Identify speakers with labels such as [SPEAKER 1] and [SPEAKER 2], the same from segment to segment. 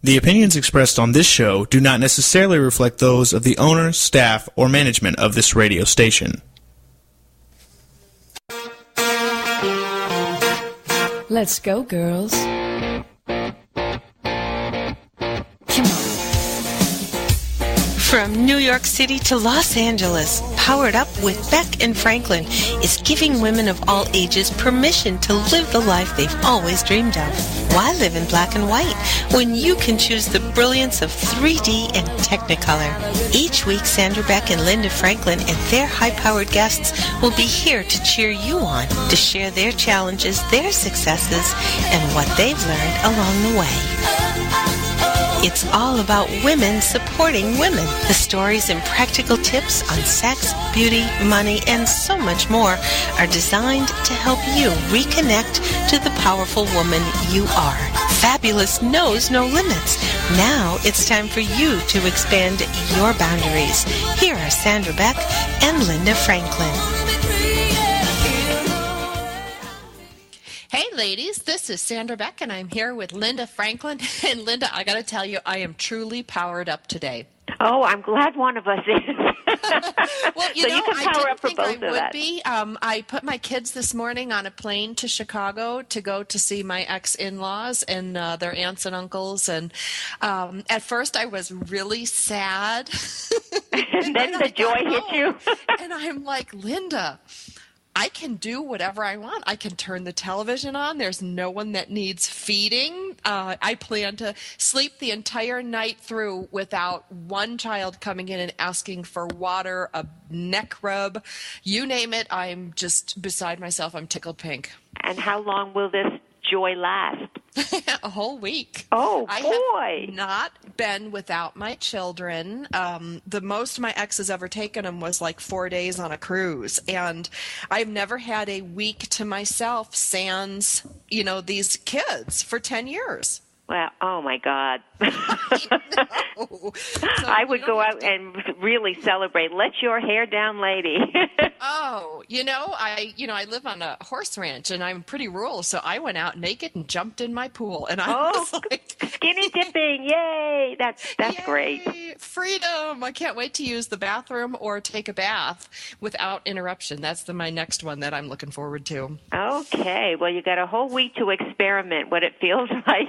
[SPEAKER 1] The opinions expressed on this show do not necessarily reflect those of the owner, staff, or management of this radio station.
[SPEAKER 2] Let's go, girls. Come on.
[SPEAKER 3] From New York City to Los Angeles, Powered Up with Beck and Franklin is giving women of all ages permission to live the life they've always dreamed of. Why live in black and white when you can choose the brilliance of 3D and Technicolor? Each week, Sandra Beck and Linda Franklin and their high-powered guests will be here to cheer you on, to share their challenges, their successes, and what they've learned along the way. It's all about women supporting women. The stories and practical tips on sex, beauty, money, and so much more are designed to help you reconnect to the powerful woman you are. Fabulous knows no limits. Now it's time for you to expand your boundaries. Here are Sandra Beck and Linda Franklin.
[SPEAKER 4] Hey ladies, this is Sandra Beck and I'm here with Linda Franklin. And Linda, I got to tell you, I am truly powered up today.
[SPEAKER 5] Oh, I'm glad one of us is.
[SPEAKER 4] Well,
[SPEAKER 5] you can power up for both of us.
[SPEAKER 4] I put my kids this morning on a plane to Chicago to go to see my ex-in-laws and their aunts and uncles. And at first I was really sad.
[SPEAKER 5] And then the joy hit you.
[SPEAKER 4] And I'm like, Linda, I can do whatever I want. I can turn the television on. There's no one that needs feeding. I plan to sleep the entire night through without one child coming in and asking for water, a neck rub. You name it, I'm just beside myself. I'm tickled pink.
[SPEAKER 5] And how long will this joy last?
[SPEAKER 4] A whole week.
[SPEAKER 5] Oh, boy.
[SPEAKER 4] I have not been without my children. The most my ex has ever taken them was like 4 days on a cruise. And I've never had a week to myself sans, these kids for 10 years.
[SPEAKER 5] Well, oh my God.
[SPEAKER 4] So
[SPEAKER 5] I would go out and really celebrate. Let your hair down, lady.
[SPEAKER 4] I live on a horse ranch and I'm pretty rural, so I went out naked and jumped in my pool and I was like
[SPEAKER 5] skinny dipping. Yay. That's
[SPEAKER 4] yay,
[SPEAKER 5] great.
[SPEAKER 4] Freedom. I can't wait to use the bathroom or take a bath without interruption. That's my next one that I'm looking forward to.
[SPEAKER 5] Okay. Well, you got a whole week to experiment what it feels like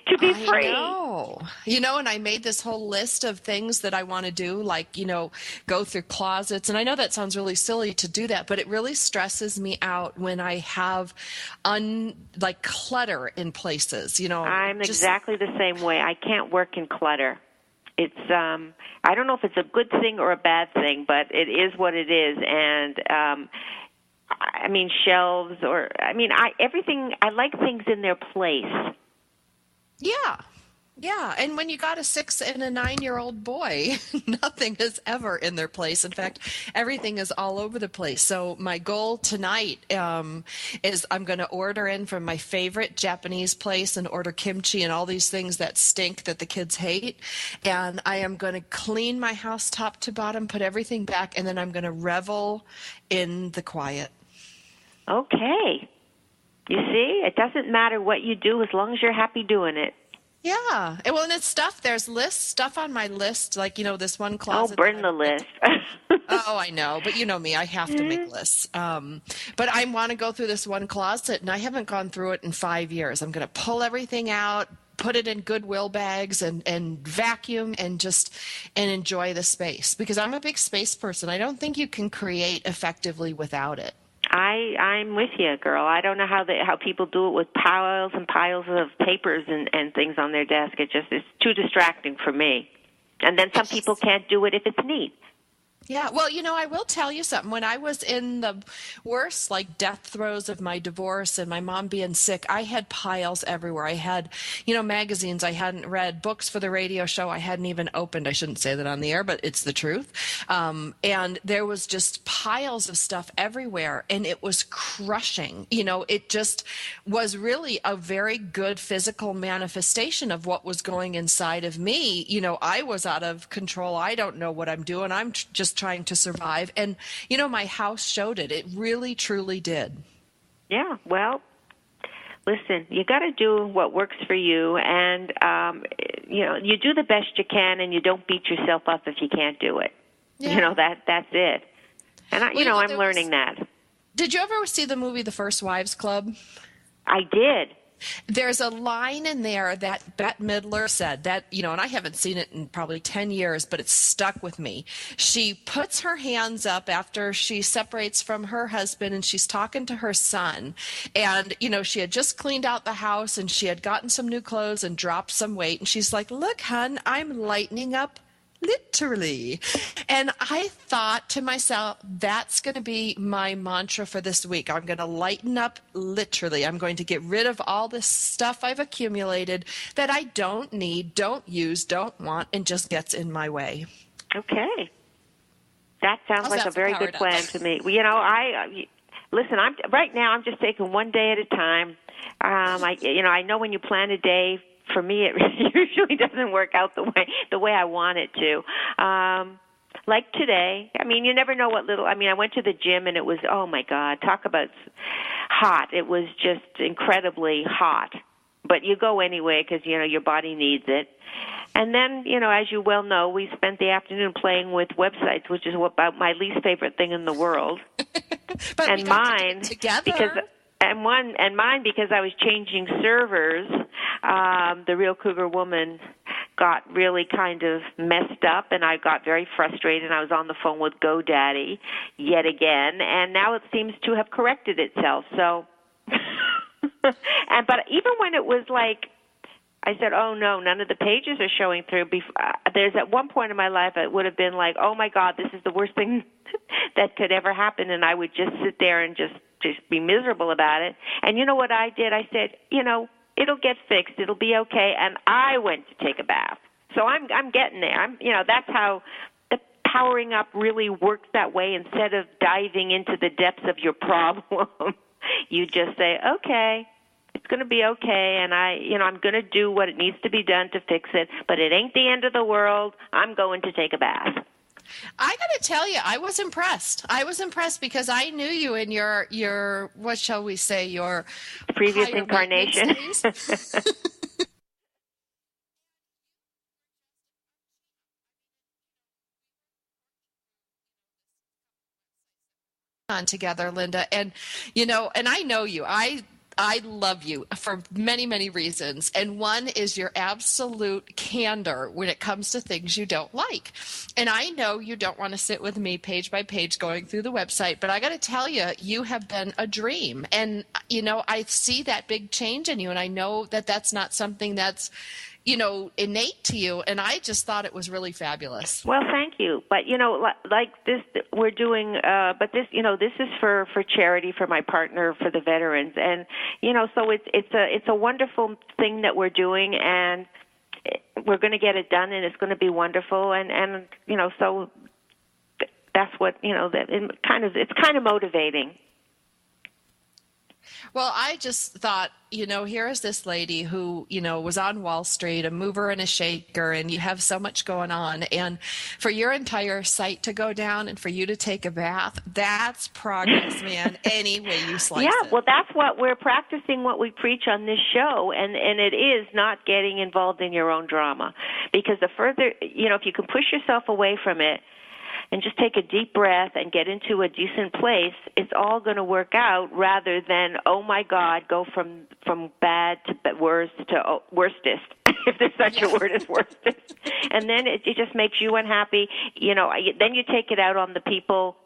[SPEAKER 5] to be free.
[SPEAKER 4] I know, and I made this whole list of things that I want to do, like, go through closets. And I know that sounds really silly to do that, but it really stresses me out when I have clutter in places,
[SPEAKER 5] I'm exactly the same way. I can't work in clutter. It's, I don't know if it's a good thing or a bad thing, but it is what it is. And, shelves everything, I like things in their place.
[SPEAKER 4] Yeah, and when you got a 6 and a 9-year-old boy, nothing is ever in their place. In fact, everything is all over the place. So my goal tonight is I'm going to order in from my favorite Japanese place and order kimchi and all these things that stink that the kids hate. And I am going to clean my house top to bottom, put everything back, and then I'm going to revel in the quiet. Okay.
[SPEAKER 5] You see, it doesn't matter what you do as long as you're happy doing it.
[SPEAKER 4] Yeah. Well, and it's stuff. There's stuff on my list, like, this one closet.
[SPEAKER 5] Oh, burn the list.
[SPEAKER 4] Oh, I know. But you know me, I have to make lists. But I want to go through this one closet, and I haven't gone through it in 5 years. I'm going to pull everything out, put it in Goodwill bags, and vacuum and enjoy the space. Because I'm a big space person. I don't think you can create effectively without it.
[SPEAKER 5] I'm with you, girl. I don't know how people do it with piles and piles of papers and things on their desk. It's too distracting for me. And then some people can't do it if it's neat.
[SPEAKER 4] Yeah, well, I will tell you something. When I was in the worst, death throes of my divorce and my mom being sick, I had piles everywhere. I had, magazines I hadn't read, books for the radio show I hadn't even opened. I shouldn't say that on the air, but it's the truth. And there was just piles of stuff everywhere, and it was crushing. It just was really a very good physical manifestation of what was going inside of me. I was out of control. I don't know what I'm doing. I'm just trying to survive. And, my house showed it. It really, truly did.
[SPEAKER 5] Yeah, well, listen, you got to do what works for you, and you do the best you can, and you don't beat yourself up if you can't do it.
[SPEAKER 4] Yeah.
[SPEAKER 5] That's it. And I'm learning that.
[SPEAKER 4] Did you ever see the movie The First Wives Club?
[SPEAKER 5] I did.
[SPEAKER 4] There's a line in there that Bette Midler said that, and I haven't seen it in probably 10 years, but it's stuck with me. She puts her hands up after she separates from her husband, and she's talking to her son. And, she had just cleaned out the house, and she had gotten some new clothes and dropped some weight. And she's like, "Look, hon, I'm lightening up. Literally." And I thought to myself, that's going to be my mantra for this week. I'm going to lighten up literally. I'm going to get rid of all this stuff I've accumulated that I don't need, don't use, don't want, and just gets in my way.
[SPEAKER 5] Okay. That sounds like a very good plan to me. Listen, right now I'm just taking one day at a time. I know when you plan a day, for me, it usually doesn't work out the way I want it to. Like today, you never know what little. I went to the gym and it was, oh my God, talk about hot. It was just incredibly hot. But you go anyway because your body needs it. And then, as you well know, we spent the afternoon playing with websites, which is about my least favorite thing in the world.
[SPEAKER 4] But
[SPEAKER 5] and
[SPEAKER 4] we got
[SPEAKER 5] mine,
[SPEAKER 4] to do it together.
[SPEAKER 5] Mine because I was changing servers. The Real Cougar Woman got really kind of messed up, and I got very frustrated. I was on the phone with GoDaddy yet again, and now it seems to have corrected itself. So, but even when it was like, I said, "Oh no, none of the pages are showing through." There's at one point in my life it would have been like, "Oh my God, this is the worst thing that could ever happen," and I would just sit there and just be miserable about it. And you know what I did? I said, it'll get fixed. It'll be okay. And I went to take a bath. So I'm getting there. That's how the powering up really works that way. Instead of diving into the depths of your problem, you just say, okay, it's going to be okay. And I'm going to do what it needs to be done to fix it. But it ain't the end of the world. I'm going to take a bath.
[SPEAKER 4] I got to tell you, I was impressed. I was impressed because I knew you in your what shall we say, your
[SPEAKER 5] previous incarnation.
[SPEAKER 4] On together, Linda, and and I know you. I love you for many, many reasons. And one is your absolute candor when it comes to things you don't like. And I know you don't want to sit with me page by page going through the website, but I got to tell you, you have been a dream. And, I see that big change in you. And I know that that's not something that's, innate to you. And I just thought it was really fabulous.
[SPEAKER 5] Well, thank you. But, like this, we're doing, but this, this is for charity for my partner, for the veterans. And, so it's a wonderful thing that we're doing, and we're going to get it done, and it's going to be wonderful. And so that's what, it's kind of motivating.
[SPEAKER 4] Well, I just thought, here is this lady who, was on Wall Street, a mover and a shaker, and you have so much going on. And for your entire site to go down and for you to take a bath, that's progress, man, any way you slice it.
[SPEAKER 5] Yeah, well, that's what we're practicing, what we preach on this show, and it is not getting involved in your own drama. Because the further, if you can push yourself away from it, and just take a deep breath and get into a decent place, it's all going to work out rather than, oh, my God, go from bad to worst to worstest, if there's such a word as worstest. And then it just makes you unhappy. Then you take it out on the people,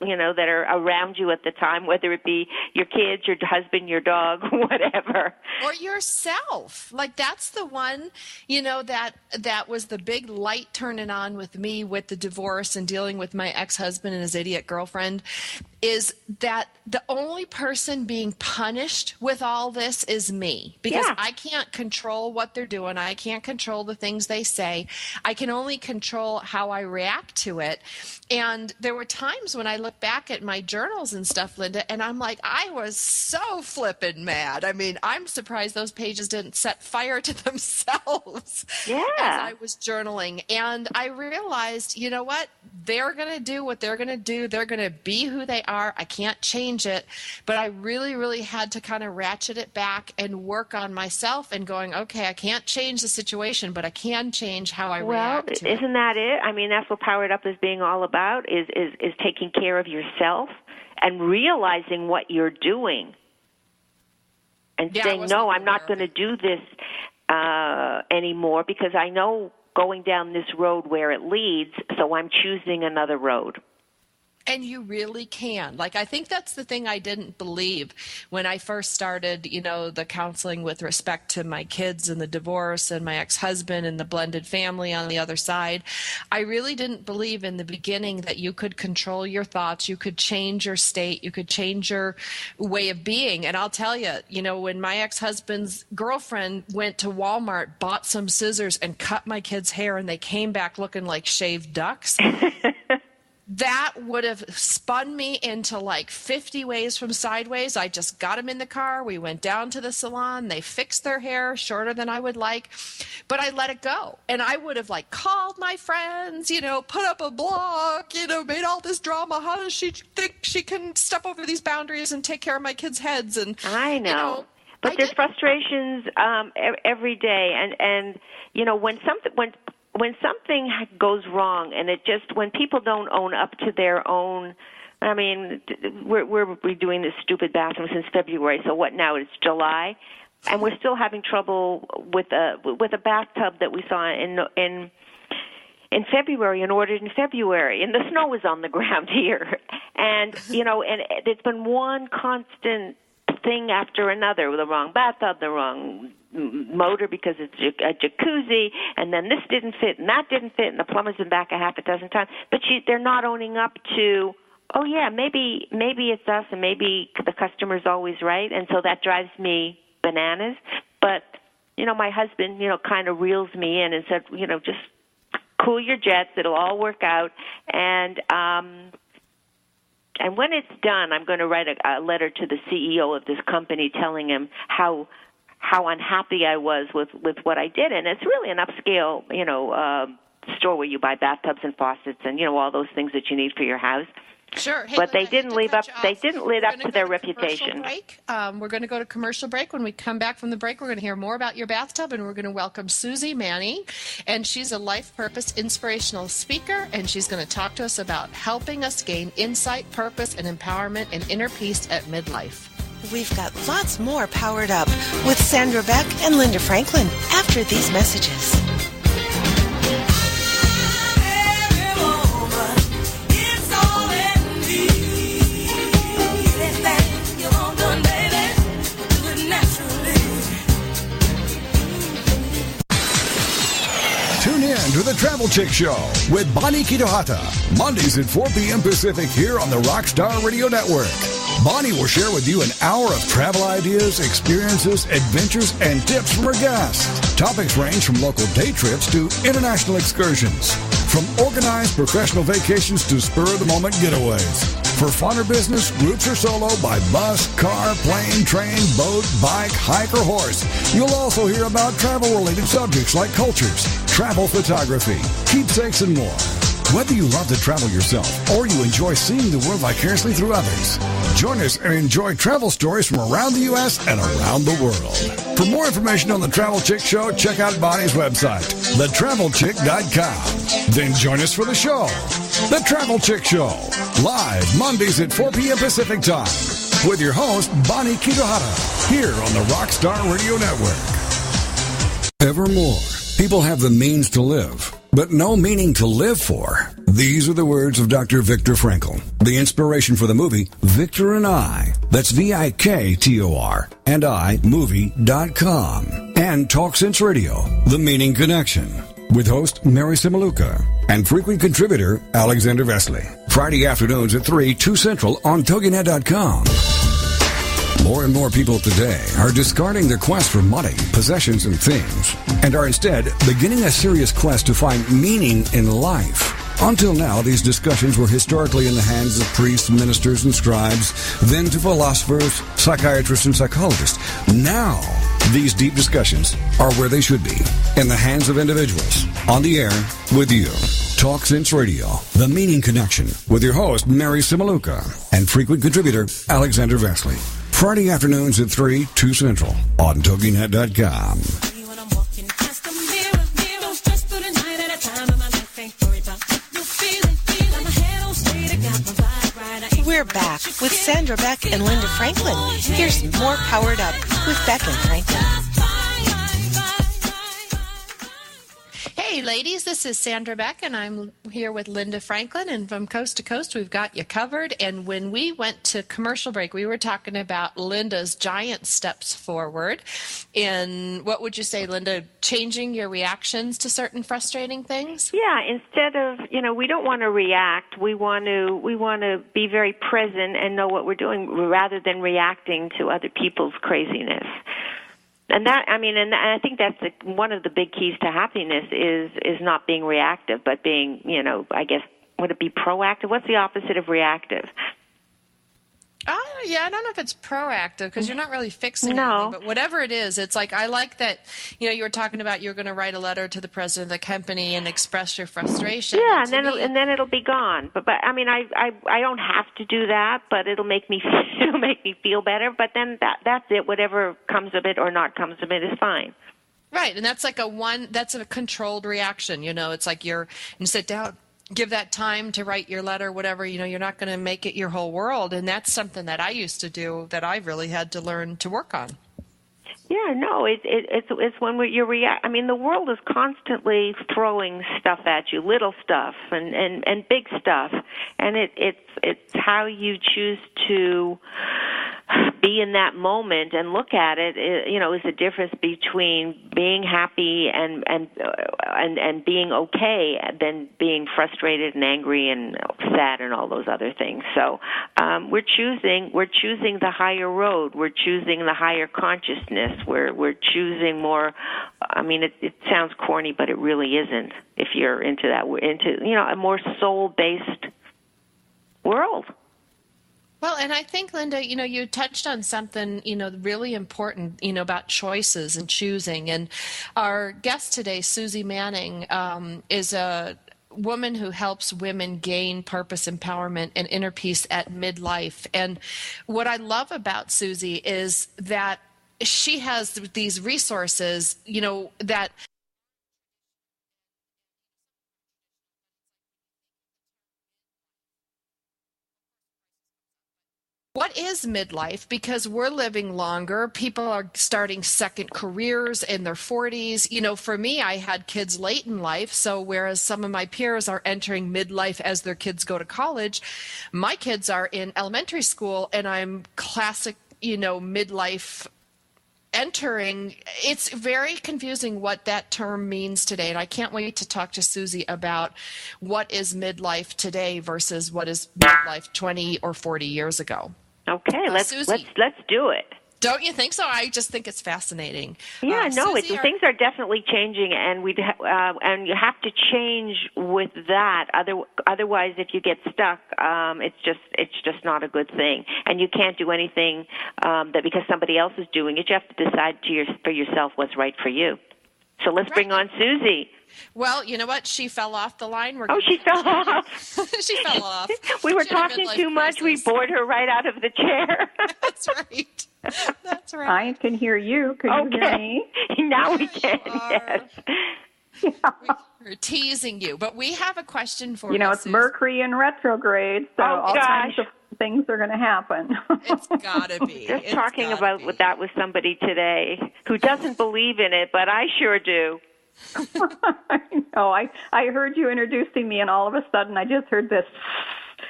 [SPEAKER 5] that are around you at the time, whether it be your kids, your husband, your dog, whatever.
[SPEAKER 4] Or yourself. Like, that's the one, that was the big light turning on with me with the divorce and dealing with my ex-husband and his idiot girlfriend, is that the only person being punished with all this is me. Because I can't control what they're doing. I can't control the things they say. I can only control how I react to it. And there were times when I look back at my journals and stuff, Linda, and I'm like, I was so flippin' mad. I mean, I'm surprised those pages didn't set fire to themselves as I was journaling. And I realized, you know what? They're going to do what they're going to do. They're going to be who they are. I can't change it. But I really, really had to kind of ratchet it back and work on myself and going, okay, I can't change the situation, but I can change how I react to it.
[SPEAKER 5] Well, isn't that it? I mean, that's what Powered Up is being all about, is taking care of yourself and realizing what you're doing and saying, no, I'm not going to do this anymore because I know going down this road where it leads, so I'm choosing another road.
[SPEAKER 4] And you really can. Like, I think that's the thing I didn't believe when I first started, the counseling with respect to my kids and the divorce and my ex-husband and the blended family on the other side. I really didn't believe in the beginning that you could control your thoughts, you could change your state, you could change your way of being. And I'll tell you, when my ex-husband's girlfriend went to Walmart, bought some scissors and cut my kids' hair, and they came back looking like shaved ducks, that would have spun me into like 50 ways from sideways. I just got them in the car. We went down to the salon. They fixed their hair shorter than I would like, but I let it go. And I would have called my friends, put up a blog, made all this drama. How does she think she can step over these boundaries and take care of my kids' heads? And
[SPEAKER 5] I know. But there's frustrations every day. And when something goes wrong, and when people don't own up to their own, I mean, we're redoing this stupid bathroom since February. So what now? It's July, and we're still having trouble with a bathtub that we saw in February and ordered in February, and the snow was on the ground here, and and there's been one constant thing after another, the wrong bathtub, the wrong motor because it's a jacuzzi, and then this didn't fit and that didn't fit, and the plumber's been back a half a dozen times. But they're not owning up to, oh yeah, maybe it's us, and maybe the customer's always right, and so that drives me bananas. But my husband kind of reels me in and said, just cool your jets, it'll all work out, and when it's done, I'm going to write a letter to the CEO of this company telling him how unhappy I was with what I did. And it's really an upscale, store where you buy bathtubs and faucets and, all those things that you need for your house.
[SPEAKER 4] Sure. Hey,
[SPEAKER 5] but
[SPEAKER 4] they
[SPEAKER 5] didn't live up to their reputation.
[SPEAKER 4] We're going to go to commercial break. When we come back from the break, we're going to hear more about your bathtub, and we're going to welcome Suzy Manning. And she's a life purpose inspirational speaker, and she's going to talk to us about helping us gain insight, purpose, and empowerment and inner peace at midlife.
[SPEAKER 3] We've got lots more Powered Up with Sandra Beck and Linda Franklin after these messages.
[SPEAKER 6] Tune in to the Travel Chick Show with Bonnie Kitohata, Mondays at 4 p.m. Pacific here on the Rockstar Radio Network. Bonnie will share with you an hour of travel ideas, experiences, adventures, and tips from her guests. Topics range from local day trips to international excursions. From organized professional vacations to spur-of-the-moment getaways. For fun or business, groups or solo, by bus, car, plane, train, boat, bike, hike, or horse. You'll also hear about travel-related subjects like cultures, travel photography, keepsakes, and more. Whether you love to travel yourself or you enjoy seeing the world vicariously through others, join us and enjoy travel stories from around the U.S. and around the world. For more information on The Travel Chick Show, check out Bonnie's website, thetravelchick.com. Then join us for the show, The Travel Chick Show, live Mondays at 4 p.m. Pacific Time, with your host, Bonnie Kitohata, here on the Rockstar Radio Network. Evermore, people have the means to live, but no meaning to live for. These are the words of Dr. Viktor Frankl, the inspiration for the movie Victor and I. That's VIKTOR and I, movie.com. And Talk Sense Radio, The Meaning Connection, with host Mary Simaluka and frequent contributor Alexander Vesley. Friday afternoons at 3, 2 Central on TogiNet.com. More and more people today are discarding their quest for money, possessions, and things, and are instead beginning a serious quest to find meaning in life. Until now, these discussions were historically in the hands of priests, ministers, and scribes, then to philosophers, psychiatrists, and psychologists. Now, These deep discussions are where they should be, in the hands of individuals, on the air with you. Talk Sense Radio, The Meaning Connection, with your host, Mary Simaluka, and frequent contributor, Alexander Vasley. Friday afternoons at 3, 2 Central, on TogiNet.com.
[SPEAKER 3] We're back with Sandra Beck and Linda Franklin. Here's more Powered Up with Beck and Franklin.
[SPEAKER 4] Hey, ladies, this is Sandra Beck, and I'm here with Linda Franklin, and from coast to coast, we've got you covered. And when we went to commercial break, we were talking about Linda's giant steps forward in, what would you say, Linda, changing your reactions to certain frustrating things?
[SPEAKER 5] Yeah, instead of, we don't want to react. We want to be very present and know what we're doing rather than reacting to other people's craziness. And I think that's one of the big keys to happiness is not being reactive, but being, I guess, would it be proactive? What's the opposite of reactive?
[SPEAKER 4] Yeah, I don't know if it's proactive because you're not really fixing anything, but whatever it is, it's like, I like that, you were talking about you're going to write a letter to the president of the company and express your frustration.
[SPEAKER 5] Yeah, and then it'll be gone. But I don't have to do that, but it'll make me feel better. But then that's it. Whatever comes of it or not comes of it is fine.
[SPEAKER 4] Right, and that's that's a controlled reaction. It's like you sit down, give that time to write your letter, whatever, you're not going to make it your whole world. And that's something that I used to do that I really had to learn to work on.
[SPEAKER 5] Yeah, no, it's when you react. The world is constantly throwing stuff at you, little stuff and big stuff. And it's how you choose to be in that moment and look at it, is the difference between being happy and being okay than being frustrated and angry and sad and all those other things. So we're choosing the higher road. We're choosing the higher consciousness. We're choosing more. It sounds corny, but it really isn't. If you're into that, a more soul-based world.
[SPEAKER 4] Well, and I think, Linda, you touched on something, really important, about choices and choosing. And our guest today, Suzy Manning, is a woman who helps women gain purpose, empowerment, and inner peace at midlife. And what I love about Suzy is that she has these resources, that what is midlife? Because we're living longer. People are starting second careers in their 40s. For me, I had kids late in life. So whereas some of my peers are entering midlife as their kids go to college, my kids are in elementary school and I'm classic, midlife entering. It's very confusing what that term means today. And I can't wait to talk to Suzy about what is midlife today versus what is midlife 20 or 40 years ago.
[SPEAKER 5] Okay, let's do it.
[SPEAKER 3] Don't you think so? I just think it's fascinating.
[SPEAKER 5] Yeah, things are definitely changing, and and you have to change with that. Otherwise, if you get stuck, it's just not a good thing. And you can't do anything that because somebody else is doing it. You have to decide for yourself what's right for you. So let's bring on Suzy.
[SPEAKER 4] Well, you know what? She fell off the line.
[SPEAKER 5] She fell off.
[SPEAKER 4] She fell off.
[SPEAKER 5] We were talking too much. We bored her right out of the chair.
[SPEAKER 4] That's right. That's right.
[SPEAKER 7] I can hear you. Can you hear me?
[SPEAKER 5] Now we can, yes.
[SPEAKER 7] Yeah.
[SPEAKER 4] We're teasing you, but we have a question for you.
[SPEAKER 7] You know, it's Mercury in retrograde, so all kinds of things are going to happen.
[SPEAKER 4] It's got to be.
[SPEAKER 5] Just talking about that with somebody today who doesn't believe in it, but I sure do.
[SPEAKER 7] I heard you introducing me, and all of a sudden I just heard this,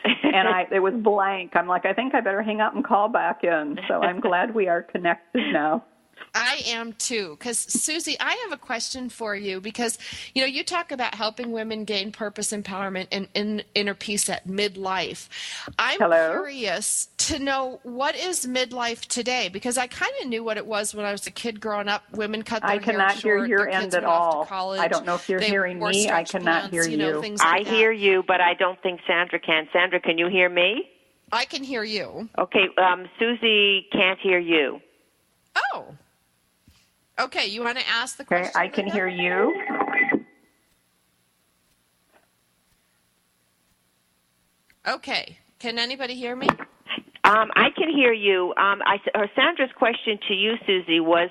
[SPEAKER 7] and it was blank. I'm like, I think I better hang up and call back in. So I'm glad we are connected now.
[SPEAKER 4] I am too, because Suzy, I have a question for you because, you talk about helping women gain purpose, empowerment, and inner peace at midlife. I'm curious to know, what is midlife today? Because I kind of knew what it was when I was a kid growing up. Women cut their hair short.
[SPEAKER 7] I cannot hear your end at all. I don't know if you're hearing me. I cannot hear you.
[SPEAKER 4] Things like
[SPEAKER 5] I hear you, but I don't think Sandra can. Sandra, can you hear me?
[SPEAKER 4] I can hear you.
[SPEAKER 5] Okay, Suzy can't hear you.
[SPEAKER 4] Oh. Okay, you want to ask the
[SPEAKER 7] Okay,
[SPEAKER 4] question?
[SPEAKER 7] I can
[SPEAKER 4] Linda?
[SPEAKER 7] hear you.
[SPEAKER 4] Okay. Can anybody hear me?
[SPEAKER 5] I can hear you. Sandra's question to you, Suzy, was,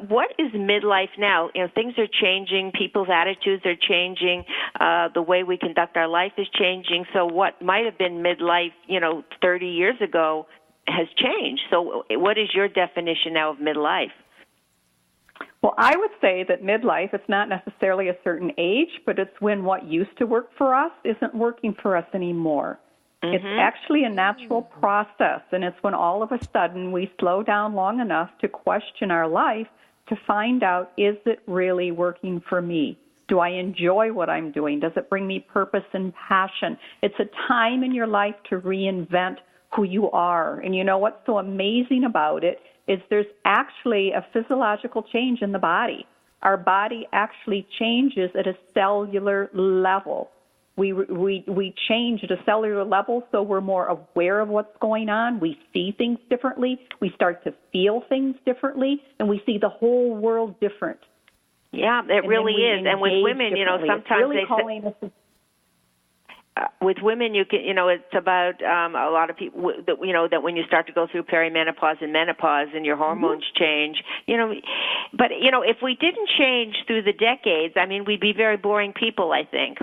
[SPEAKER 5] what is midlife now? Things are changing. People's attitudes are changing. The way we conduct our life is changing. So what might have been midlife, 30 years ago has changed. So what is your definition now of midlife?
[SPEAKER 7] Well, I would say that midlife, it's not necessarily a certain age, but it's when what used to work for us isn't working for us anymore. Mm-hmm. It's actually a natural process, and it's when all of a sudden we slow down long enough to question our life to find out, is it really working for me? Do I enjoy what I'm doing? Does it bring me purpose and passion? It's a time in your life to reinvent who you are. And you know what's so amazing about it is there's actually a physiological change in the body. Our body actually changes at a cellular level. We change at a cellular level, so we're more aware of what's going on. We see things differently. We start to feel things differently, and we see the whole world different.
[SPEAKER 5] Yeah, it really is. And with women, sometimes
[SPEAKER 7] really
[SPEAKER 5] with women, you can, it's about a lot of people that when you start to go through perimenopause and menopause and your hormones change, but if we didn't change through the decades, we'd be very boring people, I think.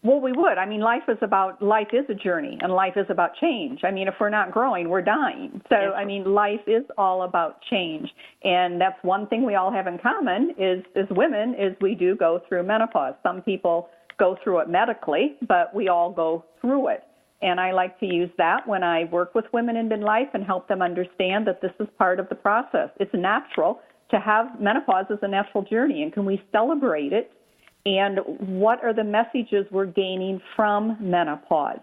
[SPEAKER 7] Well, we would. Life is a journey, and life is about change. If we're not growing, we're dying. So, life is all about change. And that's one thing we all have in common is women, is we do go through menopause. Some people go through it medically, but we all go through it. And I like to use that when I work with women in midlife and help them understand that this is part of the process. It's natural to have menopause as a natural journey, and can we celebrate it? And what are the messages we're gaining from menopause?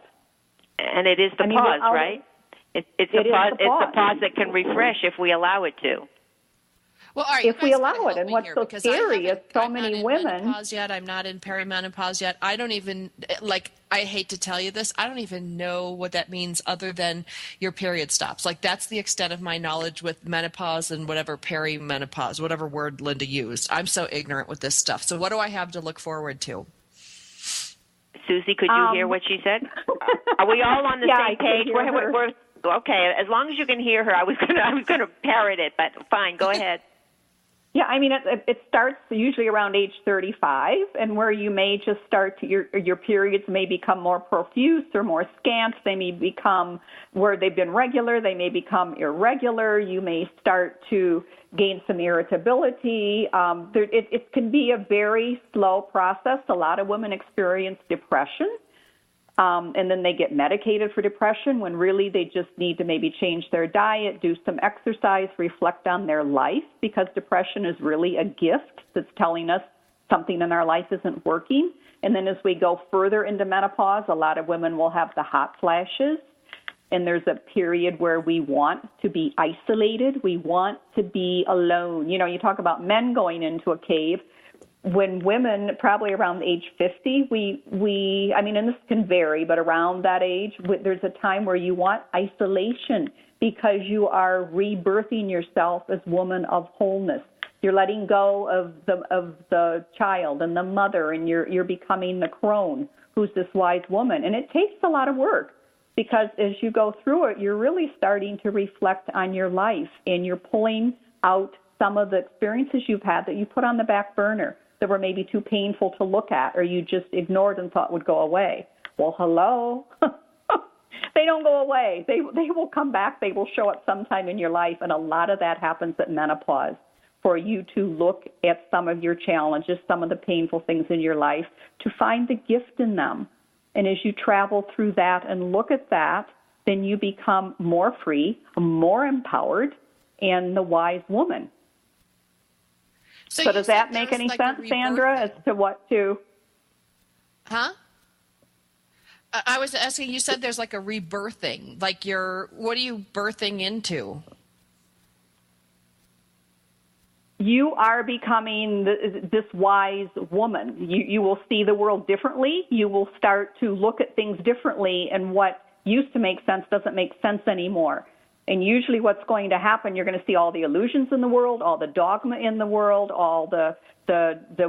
[SPEAKER 5] And it is the pause, right? It's the pause that can refresh if we allow it to.
[SPEAKER 4] Well, all right,
[SPEAKER 7] if we allow it, and what's so scary is so many women.
[SPEAKER 4] I'm not in menopause yet. I'm not in perimenopause yet. I don't even, I hate to tell you this, I don't even know what that means other than your period stops. That's the extent of my knowledge with menopause and whatever perimenopause, whatever word Linda used. I'm so ignorant with this stuff. So what do I have to look forward to?
[SPEAKER 5] Suzy, could you hear what she said? Are we all on the same page? We're okay. As long as you can hear her, I was gonna parrot it, but fine, go ahead.
[SPEAKER 7] Yeah, it starts usually around age 35, and where you may just start to, your periods may become more profuse or more scant. They may become, where they've been regular, they may become irregular. You may start to gain some irritability. It can be a very slow process. A lot of women experience depression. And then they get medicated for depression when really they just need to maybe change their diet, do some exercise, reflect on their life, because depression is really a gift that's telling us something in our life isn't working. And then as we go further into menopause, a lot of women will have the hot flashes. And there's a period where we want to be isolated. We want to be alone. You talk about men going into a cave. When women, probably around age 50, and this can vary, but around that age, there's a time where you want isolation because you are rebirthing yourself as woman of wholeness. You're letting go of the child and the mother, and you're becoming the crone, who's this wise woman. And it takes a lot of work because as you go through it, you're really starting to reflect on your life, and you're pulling out some of the experiences you've had that you put on the back burner, that were maybe too painful to look at or you just ignored and thought would go away. Well, hello. They don't go away. They will come back. They will show up sometime in your life, and a lot of that happens at menopause, for you to look at some of your challenges, some of the painful things in your life, to find the gift in them. And as you travel through that and look at that, then you become more free, more empowered, and the wise woman. So does that make any sense, Sandra, as to what to...
[SPEAKER 4] Huh? I was asking, you said there's like a rebirthing. What are you birthing into?
[SPEAKER 7] You are becoming this wise woman. You will see the world differently. You will start to look at things differently, and what used to make sense doesn't make sense anymore. And usually what's going to happen, you're going to see all the illusions in the world, all the dogma in the world, all the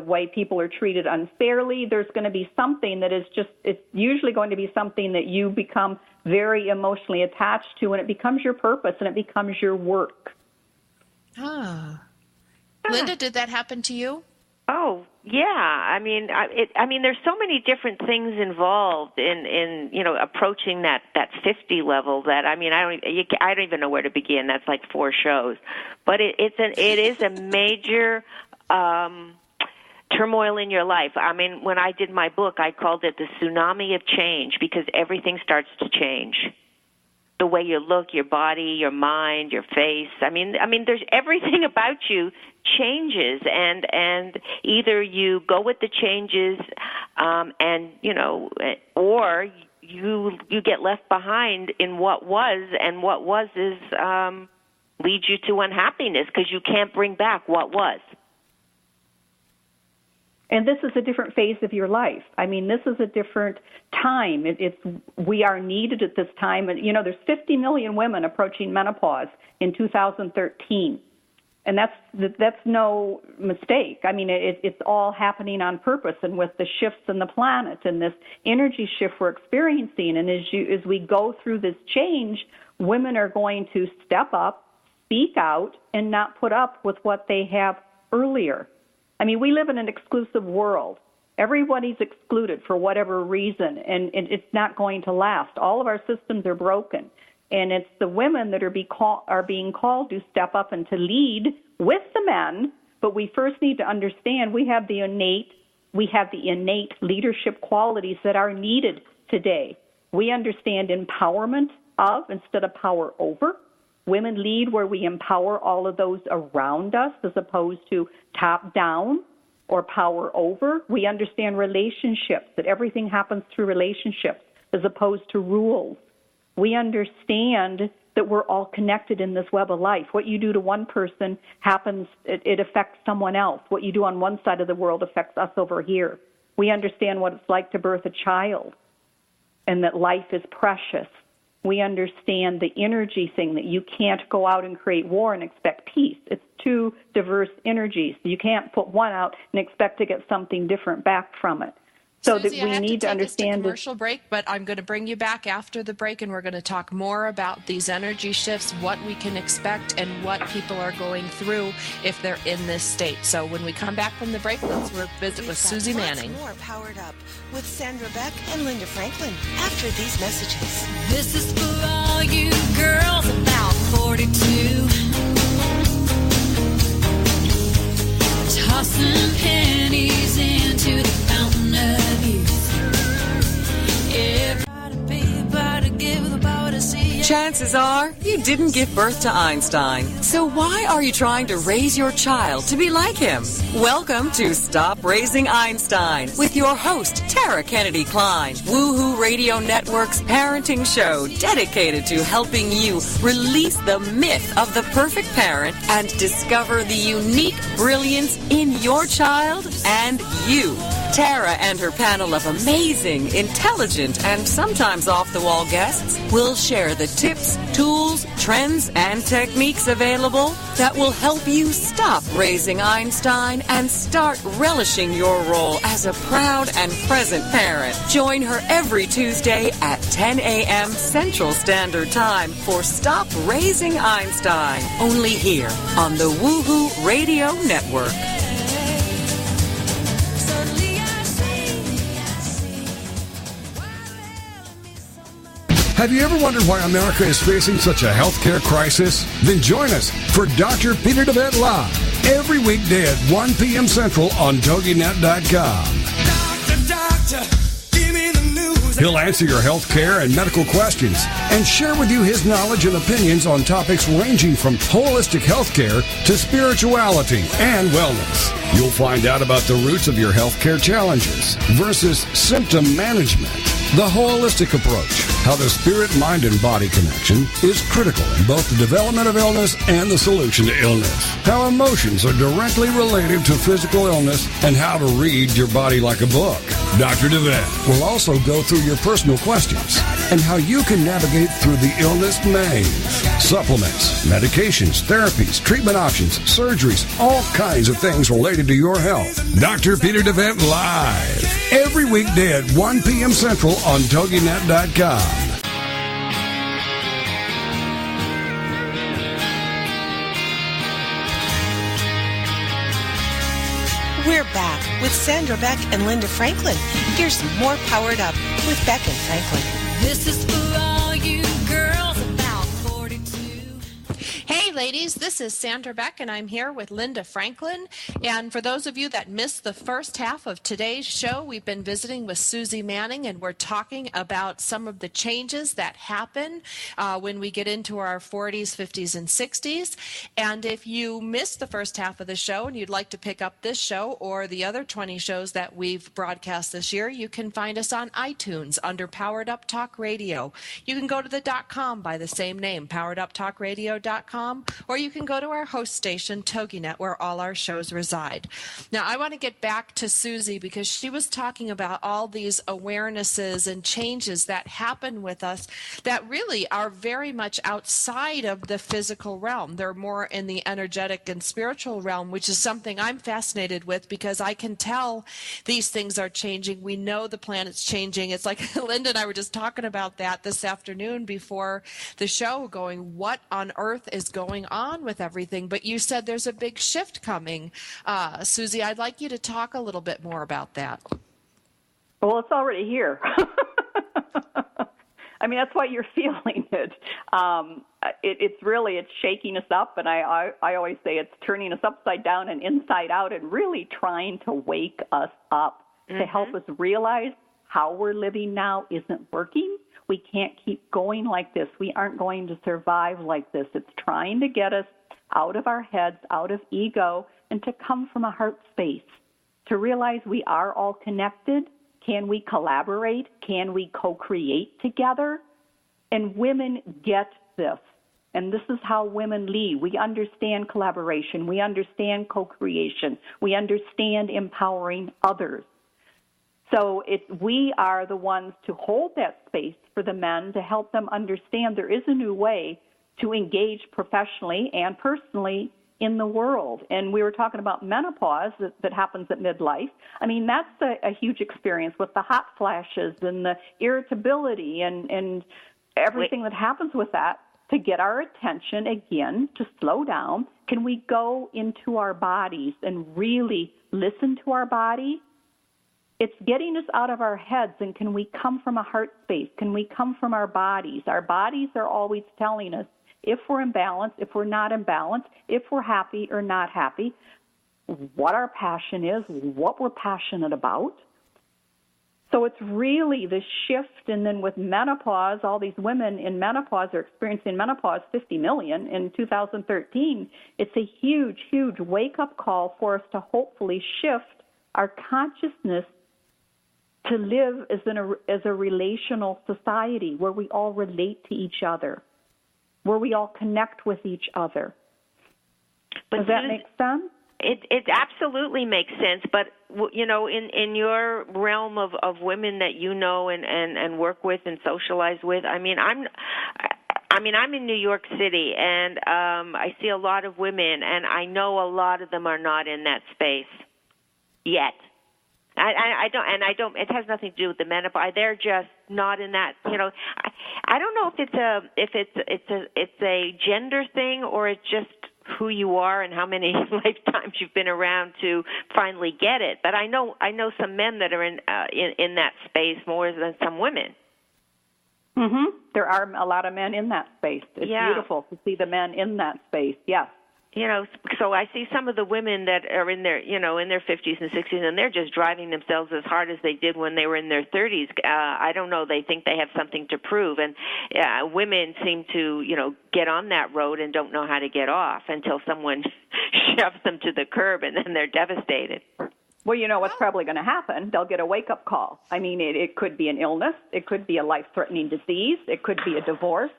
[SPEAKER 7] way people are treated unfairly. There's going to be something that is just, it's usually going to be something that you become very emotionally attached to, and it becomes your purpose and it becomes your work.
[SPEAKER 4] Linda, did that happen to you?
[SPEAKER 5] Oh, yeah. I mean, there's so many different things involved in approaching that 50 level that, I don't even know where to begin. That's like 4 shows. But it is a major turmoil in your life. I mean, when I did my book, I called it the tsunami of change, because everything starts to change. The way you look, your body, your mind, your face. I mean, there's everything about you changes, and either you go with the changes, or you get left behind in what was, and what was is leads you to unhappiness because you can't bring back what was.
[SPEAKER 7] And this is a different phase of your life. I mean, this is a different time. We are needed at this time. And, there's 50 million women approaching menopause in 2013. And that's no mistake. I mean, it's all happening on purpose, and with the shifts in the planet and this energy shift we're experiencing. And as we go through this change, women are going to step up, speak out, and not put up with what they have earlier. I mean, we live in an exclusive world. Everybody's excluded for whatever reason, and it's not going to last. All of our systems are broken, and it's the women that are being called to step up and to lead with the men. But we first need to understand we have the innate leadership qualities that are needed today. We understand empowerment of instead of power over. Women lead where we empower all of those around us as opposed to top down or power over. We understand relationships, that everything happens through relationships as opposed to rules. We understand that we're all connected in this web of life. What you do to one person happens, it affects someone else. What you do on one side of the world affects us over here. We understand what it's like to birth a child and that life is precious. We understand the energy thing, that you can't go out and create war and expect peace. It's two diverse energies. You can't put one out and expect to get something different back from it. So
[SPEAKER 4] Suzy,
[SPEAKER 7] that we need to understand
[SPEAKER 4] this commercial break, but I'm going to bring you back after the break, and we're going to talk more about these energy shifts, what we can expect, and what people are going through if they're in this state. So when we come back from the break, let's visit with Suzy Manning.
[SPEAKER 3] More Powered Up with Sandra Beck and Linda Franklin after these messages.
[SPEAKER 2] This is for all you girls about 42. Tossing pennies into the fountain of youth.
[SPEAKER 8] Chances are you didn't give birth to Einstein. So why are you trying to raise your child to be like him? Welcome to Stop Raising Einstein with your host, Tara Kennedy Klein, Woohoo Radio Network's parenting show dedicated to helping you release the myth of the perfect parent and discover the unique brilliance in your child and you. Tara and her panel of amazing, intelligent, and sometimes off-the-wall guests will share the tips, tools, trends, and techniques available that will help you stop raising Einstein and start relishing your role as a proud and present parent. Join her every Tuesday at 10 a.m. Central Standard Time for Stop Raising Einstein, only here on the Woohoo Radio Network.
[SPEAKER 6] Have you ever wondered why America is facing such a healthcare crisis? Then join us for Dr. Peter DeVette Live every weekday at 1 p.m. Central on TogiNet.com. Doctor, give me the news. He'll answer your healthcare and medical questions and share with you his knowledge and opinions on topics ranging from holistic healthcare to spirituality and wellness. You'll find out about the roots of your healthcare challenges versus symptom management. The holistic approach, how the spirit, mind, and body connection is critical in both the development of illness and the solution to illness. How emotions are directly related to physical illness and how to read your body like a book. Dr. DeVette will also go through your personal questions and how you can navigate through the illness maze. Supplements, medications, therapies, treatment options, surgeries, all kinds of things related to your health. Dr. Peter DeVent live every weekday at 1 p.m. Central on TogiNet.com.
[SPEAKER 3] We're back with Sandra Beck and Linda Franklin. Here's more Powered Up with Beck and Franklin.
[SPEAKER 2] This is for all you girls about 42.
[SPEAKER 4] Hey ladies, this is Sandra Beck and I'm here with Linda Franklin. And for those of you that missed the first half of today's show, we've been visiting with Suzy Manning and we're talking about some of the changes that happen when we get into our 40s, 50s, and 60s. And if you missed the first half of the show and you'd like to pick up this show or the other 20 shows that we've broadcast this year, you can find us on iTunes under Powered Up Talk Radio. You can go to the .com by the same name, powereduptalkradio.com, or you can go to our host station, TogiNet, where all our shows reside. Now, I want to get back to Suzy because she was talking about all these awarenesses and changes that happen with us that really are very much outside of the physical realm. They're more in the energetic and spiritual realm, which is something I'm fascinated with because I can tell these things are changing. We know the planet's changing. It's like Linda and I were just talking about that this afternoon before the show, going, what on earth is going on with everything? But you said there's a big shift coming. Suzy, I'd like you to talk a little bit more about that.
[SPEAKER 7] Well, it's already here. I mean, that's why you're feeling it. It's shaking us up, and I always say it's turning us upside down and inside out and really trying to wake us up to help us realize how we're living now isn't working. We can't keep going like this. We aren't going to survive like this. It's trying to get us out of our heads, out of ego, and to come from a heart space, to realize we are all connected. Can we collaborate? Can we co-create together? And women get this. And this is how women lead. We understand collaboration. We understand co-creation. We understand empowering others. So we are the ones to hold that space for the men to help them understand there is a new way to engage professionally and personally in the world. And we were talking about menopause that happens at midlife. I mean, that's a huge experience with the hot flashes and the irritability and everything that happens with that. To get our attention again, to slow down, can we go into our bodies and really listen to our body? It's getting us out of our heads, and can we come from a heart space? Can we come from our bodies? Our bodies are always telling us if we're in balance, if we're not in balance, if we're happy or not happy, what our passion is, what we're passionate about. So it's really the shift, and then with menopause, all these women in menopause are experiencing menopause, 50 million in 2013. It's a huge, huge wake-up call for us to hopefully shift our consciousness to live as a relational society where we all relate to each other, where we all connect with each other. Does that make sense?
[SPEAKER 5] It absolutely makes sense, but you know, in your realm of women that you know and work with and socialize with, I'm in New York City, and I see a lot of women, and I know a lot of them are not in that space yet. I don't. It has nothing to do with the menopause. They're just not in that. You know, I don't know if it's a gender thing or it's just who you are and how many lifetimes you've been around to finally get it. But I know some men that are in that space more than some women.
[SPEAKER 7] There are a lot of men in that space. It's beautiful to see the men in that space. Yes.
[SPEAKER 5] You know, so I see some of the women that are in their 50s and 60s, and they're just driving themselves as hard as they did when they were in their 30s. I don't know. They think they have something to prove. And women seem to, get on that road and don't know how to get off until someone shoves them to the curb, and then they're devastated.
[SPEAKER 7] Well, you know what's probably going to happen? They'll get a wake-up call. I mean, it could be an illness. It could be a life-threatening disease. It could be a divorce.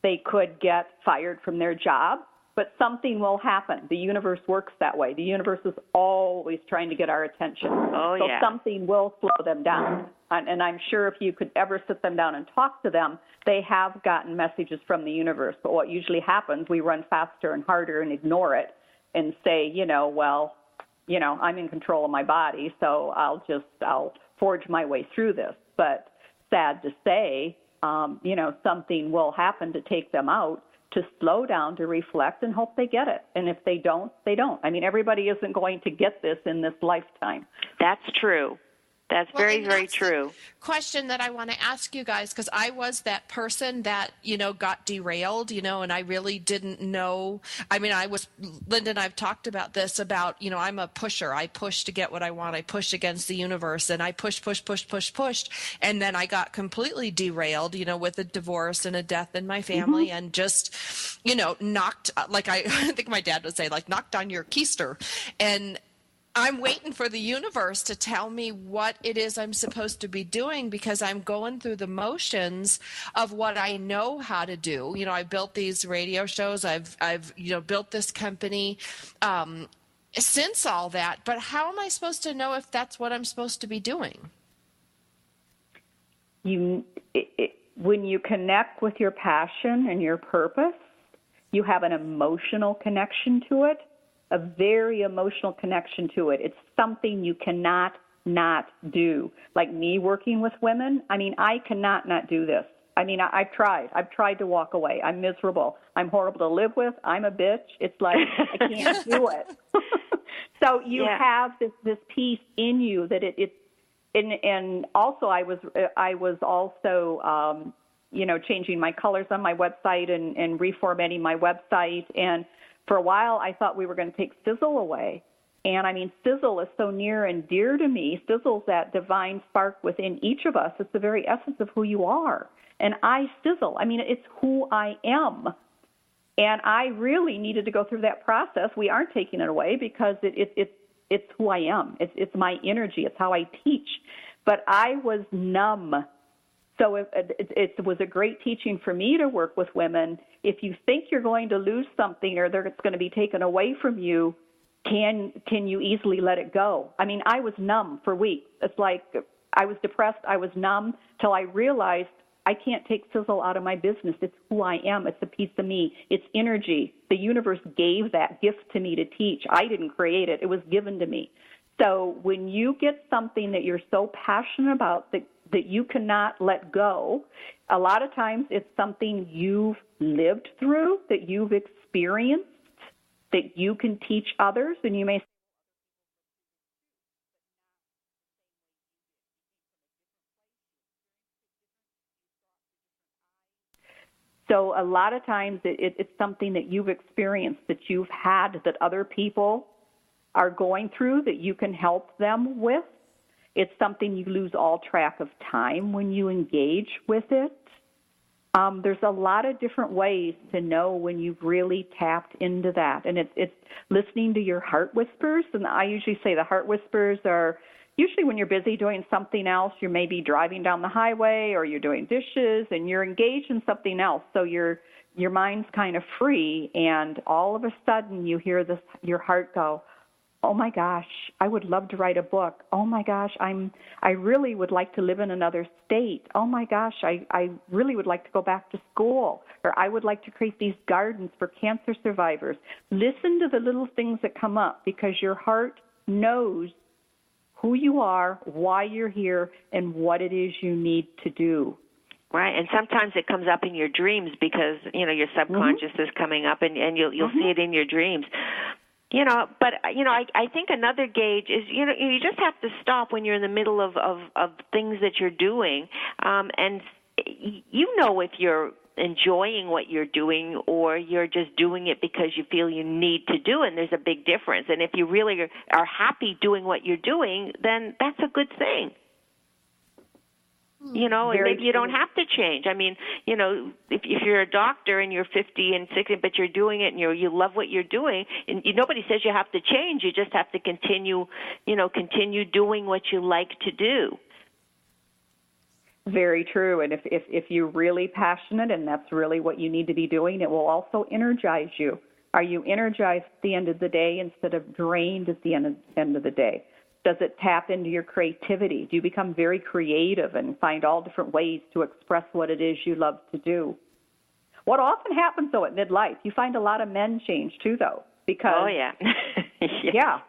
[SPEAKER 7] They could get fired from their job. But something will happen. The universe works that way. The universe is always trying to get our attention.
[SPEAKER 5] Oh,
[SPEAKER 7] so
[SPEAKER 5] yeah.
[SPEAKER 7] something will slow them down. And I'm sure if you could ever sit them down and talk to them, they have gotten messages from the universe. But what usually happens, we run faster and harder and ignore it and say, I'm in control of my body, so I'll forge my way through this. But sad to say, something will happen to take them out, to slow down, to reflect, and hope they get it. And if they don't, they don't. I mean, everybody isn't going to get this in this lifetime.
[SPEAKER 5] That's true. That's very, very true.
[SPEAKER 4] Question that I want to ask you guys, because I was that person that, got derailed, and I really didn't know. I mean, Linda and I've talked about this about, I'm a pusher. I push to get what I want. I push against the universe, and I pushed. And then I got completely derailed, with a divorce and a death in my family, and just, knocked, like I think my dad would say, like knocked on your keister. And I'm waiting for the universe to tell me what it is I'm supposed to be doing, because I'm going through the motions of what I know how to do. I built these radio shows. I've built this company since all that. But how am I supposed to know if that's what I'm supposed to be doing?
[SPEAKER 7] When you connect with your passion and your purpose, you have an emotional connection to it. A very emotional connection to it. It's something you cannot not do. Like me working with women, I mean, I cannot not do this. I mean, I've tried. I've tried to walk away. I'm miserable. I'm horrible to live with. I'm a bitch. It's like, I can't do it. So you have this piece in you that and also I was also, changing my colors on my website and reformatting my website. And for a while, I thought we were going to take sizzle away. And, I mean, sizzle is so near and dear to me. Sizzle's that divine spark within each of us. It's the very essence of who you are. And I sizzle. I mean, it's who I am. And I really needed to go through that process. We aren't taking it away because it's who I am. It's my energy. It's how I teach. But I was numb. So it was a great teaching for me to work with women. If you think you're going to lose something or it's going to be taken away from you, can you easily let it go? I mean, I was numb for weeks. It's like I was depressed. I was numb till I realized I can't take sizzle out of my business. It's who I am. It's a piece of me. It's energy. The universe gave that gift to me to teach. I didn't create it. It was given to me. So when you get something that you're so passionate about that you cannot let go, a lot of times it's something you've lived through, that you've experienced, that you can teach others, and you may. So a lot of times it's something that you've experienced, that you've had, that other people are going through, that you can help them with. It's something you lose all track of time when you engage with it. There's a lot of different ways to know when you've really tapped into that. And it's listening to your heart whispers. And I usually say the heart whispers are usually when you're busy doing something else. You may be driving down the highway or you're doing dishes and you're engaged in something else. So your mind's kind of free. And all of a sudden you hear your heart go, oh my gosh, I would love to write a book. Oh my gosh, I really would like to live in another state. Oh my gosh, I really would like to go back to school. Or I would like to create these gardens for cancer survivors. Listen to the little things that come up, because your heart knows who you are, why you're here, and what it is you need to do.
[SPEAKER 5] Right, and sometimes it comes up in your dreams because, your subconscious is coming up and you'll see it in your dreams. But I think another gauge is, you just have to stop when you're in the middle of things that you're doing, and if you're enjoying what you're doing or you're just doing it because you feel you need to do it, and there's a big difference. And if you really are happy doing what you're doing, then that's a good thing. And maybe you don't have to change. I mean, if you're a doctor and you're 50 and 60, but you're doing it and you love what you're doing, and nobody says you have to change. You just have to continue doing what you like to do.
[SPEAKER 7] Very true. And if you're really passionate and that's really what you need to be doing, it will also energize you. Are you energized at the end of the day instead of drained at the end of the day? Does it tap into your creativity? Do you become very creative and find all different ways to express what it is you love to do? What often happens, though, at midlife, you find a lot of men change, too, though. Because,
[SPEAKER 5] oh, yeah.
[SPEAKER 7] Yeah.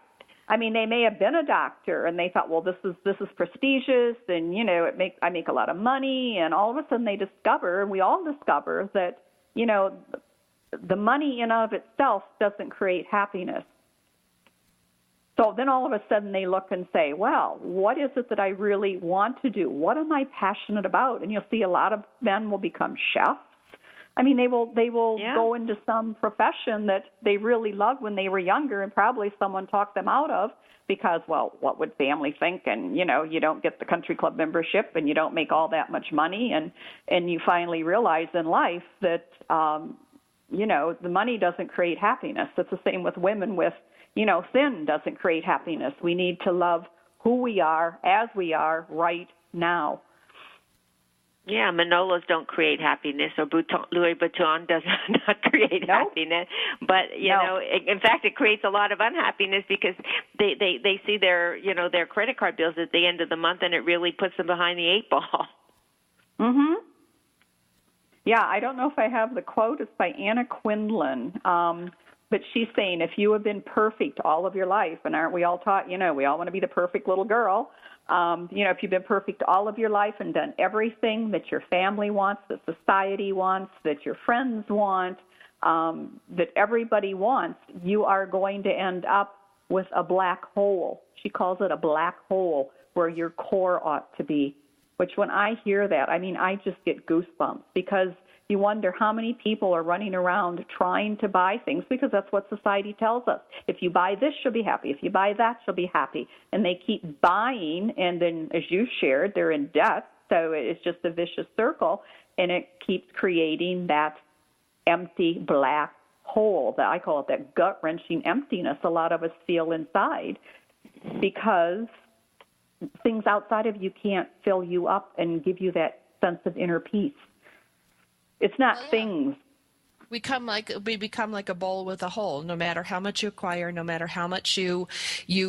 [SPEAKER 7] I mean, they may have been a doctor, and they thought, well, this is prestigious, and, you know, I make a lot of money, and all of a sudden they discover, and we all discover, that, you know, the money in and of itself doesn't create happiness. So then all of a sudden they look and say, well, what is it that I really want to do? What am I passionate about? And you'll see a lot of men will become chefs. I mean, they will go into some profession that they really loved when they were younger, and probably someone talked them out of because, well, what would family think? And, you know, you don't get the country club membership and you don't make all that much money. And you finally realize in life that, you know, the money doesn't create happiness. It's the same with women with, you know, sin doesn't create happiness. We need to love who we are as we are right now.
[SPEAKER 5] Yeah, Manolos don't create happiness, or Louis Vuitton does not create happiness. But, you know, in fact, it creates a lot of unhappiness because they see their credit card bills at the end of the month, and it really puts them behind the 8 ball.
[SPEAKER 7] Mm-hmm. Yeah, I don't know if I have the quote. It's by Anna Quindlen. But she's saying, if you have been perfect all of your life, and aren't we all taught, you know, we all want to be the perfect little girl. You know, if you've been perfect all of your life and done everything that your family wants, that society wants, that your friends want, that everybody wants, you are going to end up with a black hole. She calls it a black hole where your core ought to be, which when I hear that, I mean, I just get goosebumps because you wonder how many people are running around trying to buy things because that's what society tells us. If you buy this, you'll be happy. If you buy that, you'll be happy. And they keep buying, and then, as you shared, they're in debt. So it's just a vicious circle, and it keeps creating that empty black hole. That I call it that gut-wrenching emptiness a lot of us feel inside because things outside of you can't fill you up and give you that sense of inner peace. It's not things. We
[SPEAKER 4] become like a bowl with a hole. No matter how much you acquire, no matter how much you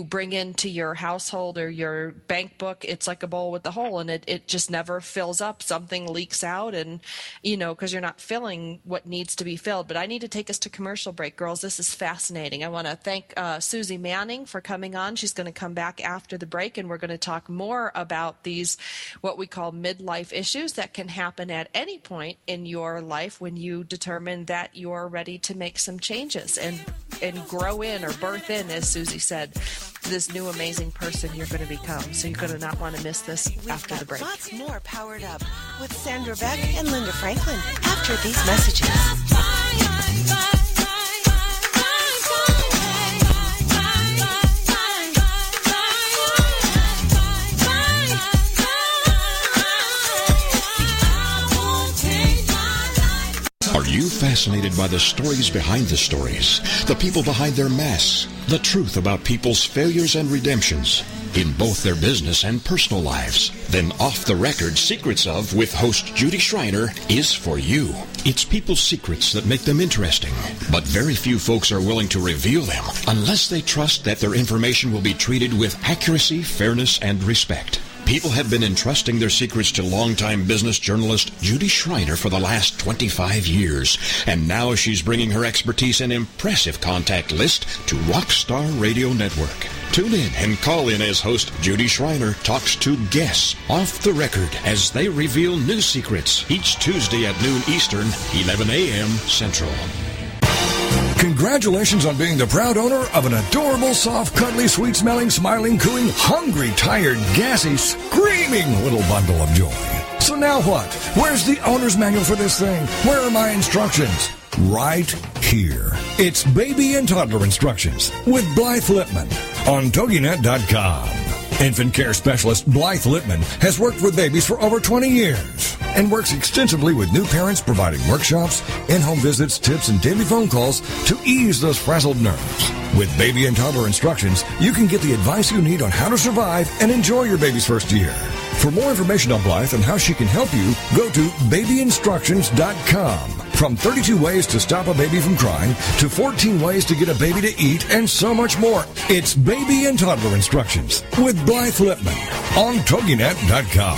[SPEAKER 4] bring into your household or your bank book, it's like a bowl with a hole, and it just never fills up. Something leaks out, and you know, because you're not filling what needs to be filled. But I need to take us to commercial break, girls. This is fascinating. I want to thank Suzy Manning for coming on. She's going to come back after the break, and we're going to talk more about these what we call midlife issues that can happen at any point in your life when you determine that you're ready to make some changes and grow in or birth in, as Suzy said, this new amazing person you're going to become. So you're going to not want to miss this after the break.
[SPEAKER 3] Lots more Powered Up with Sandra Beck and Linda Franklin after these messages.
[SPEAKER 9] Are you fascinated by the stories behind the stories, the people behind their masks, the truth about people's failures and redemptions in both their business and personal lives? Then Off the Record Secrets Of with host Judy Schreiner is for you. It's people's secrets that make them interesting, but very few folks are willing to reveal them unless they trust that their information will be treated with accuracy, fairness, and respect. People have been entrusting their secrets to longtime business journalist Judy Schreiner for the last 25 years, and now she's bringing her expertise and impressive contact list to Rockstar Radio Network. Tune in and call in as host Judy Schreiner talks to guests off the record as they reveal new secrets each Tuesday at noon Eastern, 11 a.m. Central.
[SPEAKER 6] Congratulations on being the proud owner of an adorable, soft, cuddly, sweet-smelling, smiling, cooing, hungry, tired, gassy, screaming little bundle of joy. So now what? Where's the owner's manual for this thing? Where are my instructions? Right here. It's Baby and Toddler Instructions with Blythe Lipman on TogiNet.com. Infant care specialist Blythe Lipman has worked with babies for over 20 years. and works extensively with new parents, providing workshops, in-home visits, tips, and daily phone calls to ease those frazzled nerves. With baby and toddler instructions, you can get the advice you need on how to survive and enjoy your baby's first year. For more information on Blythe and how she can help you, go to babyinstructions.com. From 32 ways to stop a baby from crying to 14 ways to get a baby to eat and so much more. It's Baby and Toddler Instructions with Blythe Lipman on TogiNet.com.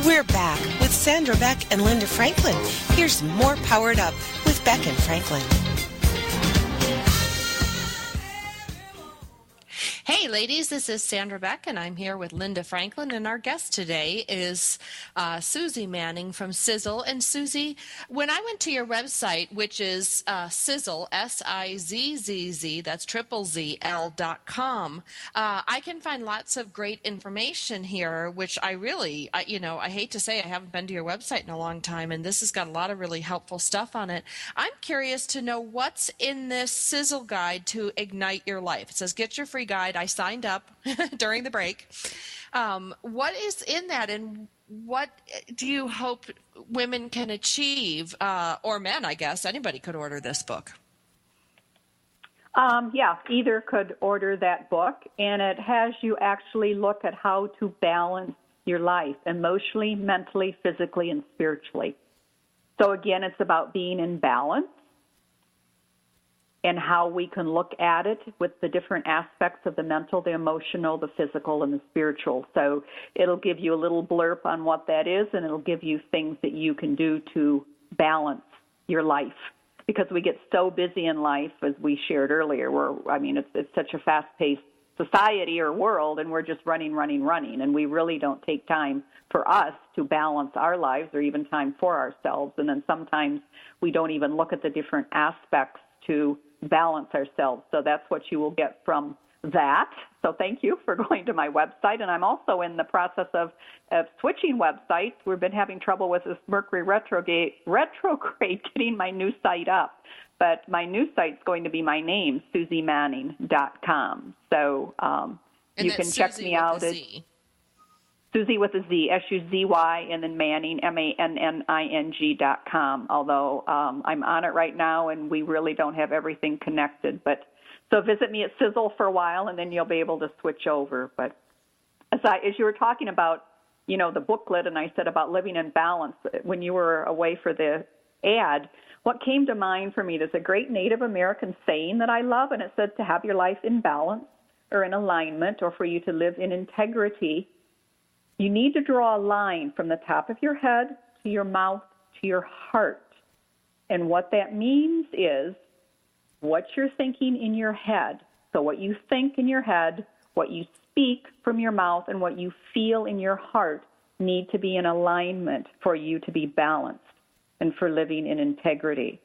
[SPEAKER 3] We're back with Sandra Beck and Linda Franklin. Here's more Powered Up with Beck and Franklin.
[SPEAKER 4] Hey, ladies, this is Sandra Beck, and I'm here with Linda Franklin, and our guest today is Suzy Manning from Sizzle. And Suzy, when I went to your website, which is Sizzle, S-I-Z-Z-Z, that's ZZL.com, I can find lots of great information here, which I hate to say I haven't been to your website in a long time, and this has got a lot of really helpful stuff on it. I'm curious to know what's in this Sizzle guide to ignite your life. It says, get your free guide. I signed up during the break. What is in that, and what do you hope women can achieve, or men, I guess? Anybody could order this book.
[SPEAKER 7] Yeah, either could order that book, and it has you actually look at how to balance your life emotionally, mentally, physically, and spiritually. So again, it's about being in balance and how we can look at it with the different aspects of the mental, the emotional, the physical, and the spiritual. So it'll give you a little blurb on what that is, and it'll give you things that you can do to balance your life. Because we get so busy in life, as we shared earlier, it's such a fast-paced society or world, and we're just running, and we really don't take time for us to balance our lives or even time for ourselves. And then sometimes we don't even look at the different aspects to balance ourselves. So that's what you will get from that. So thank you for going to my website. And I'm also in the process of switching websites. We've been having trouble with this Mercury retrograde getting my new site up. But my new site's going to be my name, SuzyManning.com. So you can check me out at Suzy with a Z, S-U-Z-Y, and then Manning, MANNING.com, although I'm on it right now, and we really don't have everything connected. But so visit me at Sizzle for a while, and then you'll be able to switch over. But as you were talking about, the booklet, and I said about living in balance, when you were away for the ad, what came to mind for me, there's a great Native American saying that I love, and it says to have your life in balance or in alignment, or for you to live in integrity, you need to draw a line from the top of your head to your mouth to your heart. And what that means is what you're thinking in your head. So what you think in your head, what you speak from your mouth, and what you feel in your heart need to be in alignment for you to be balanced and for living in integrity.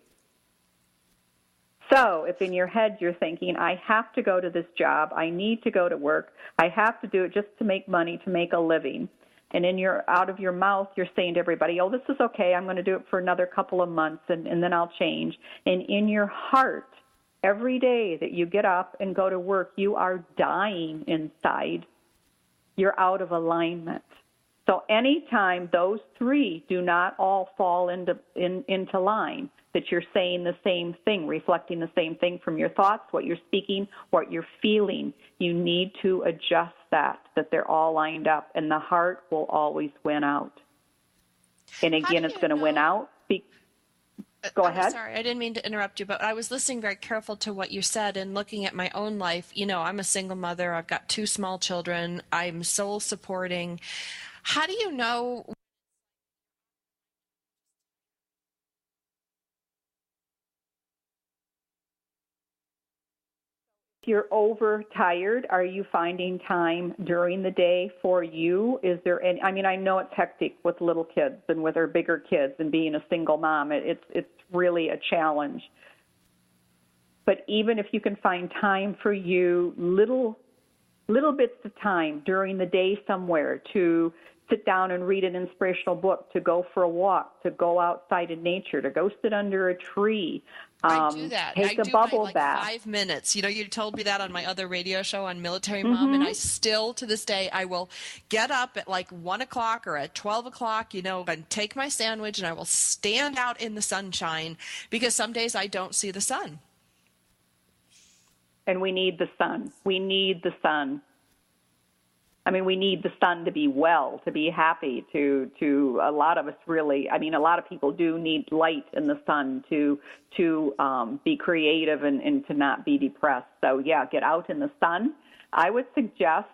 [SPEAKER 7] So if in your head you're thinking, I have to go to this job, I need to go to work, I have to do it just to make money, to make a living, and out of your mouth you're saying to everybody, oh, this is okay, I'm going to do it for another couple of months, and then I'll change. And in your heart, every day that you get up and go to work, you are dying inside. You're out of alignment. So anytime those three do not all fall into line, that you're saying the same thing, reflecting the same thing from your thoughts, what you're speaking, what you're feeling, you need to adjust that they're all lined up, and the heart will always win out. And again, it's going to win out. Go ahead.
[SPEAKER 4] Sorry, I didn't mean to interrupt you, but I was listening very careful to what you said and looking at my own life. I'm a single mother. I've got 2 small children. I'm soul supporting. How do you know?
[SPEAKER 7] If you're overtired, are you finding time during the day for you? Is there any? I know it's hectic with little kids and with our bigger kids and being a single mom. It's really a challenge. But even if you can find time for you, little bits of time during the day somewhere to sit down and read an inspirational book, to go for a walk, to go outside in nature, to go sit under a tree.
[SPEAKER 4] I do that.
[SPEAKER 7] Take
[SPEAKER 4] I
[SPEAKER 7] a
[SPEAKER 4] do
[SPEAKER 7] bubble
[SPEAKER 4] my
[SPEAKER 7] bath.
[SPEAKER 4] 5 minutes. You know, you told me that on my other radio show on Military Mom, and I still, to this day, I will get up at like 1 o'clock or at 12 o'clock, you know, and take my sandwich, and I will stand out in the sunshine, because some days I don't see the sun.
[SPEAKER 7] And we need the sun. We need the sun. I mean, we need the sun to be well, to be happy, to a lot of us really, I mean, a lot of people do need light in the sun to be creative and to not be depressed. So, yeah, get out in the sun. I would suggest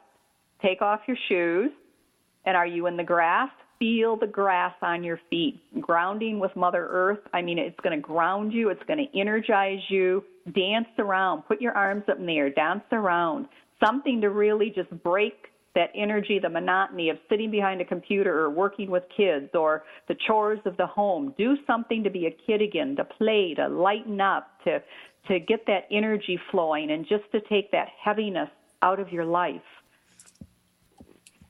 [SPEAKER 7] take off your shoes. And are you in the grass? Feel the grass on your feet. Grounding with Mother Earth, I mean, it's going to ground you. It's going to energize you. Dance around. Put your arms up in the air. Dance around. Something to really just break that energy, the monotony of sitting behind a computer or working with kids or the chores of the home. Do something to be a kid again, to play, to lighten up, to get that energy flowing, and just to take that heaviness out of your life.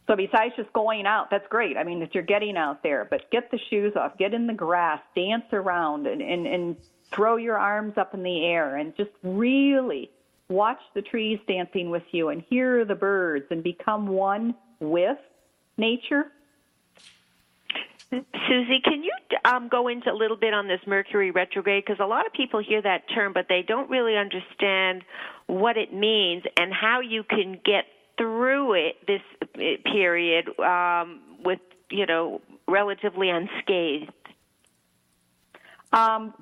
[SPEAKER 7] So besides just going out, that's great. I mean, that you're getting out there, but get the shoes off, get in the grass, dance around, and throw your arms up in the air, and just really watch the trees dancing with you and hear the birds and become one with nature.
[SPEAKER 5] Suzy, can you go into a little bit on this Mercury retrograde? Because a lot of people hear that term, but they don't really understand what it means and how you can get through it, this period, with, you know, relatively unscathed.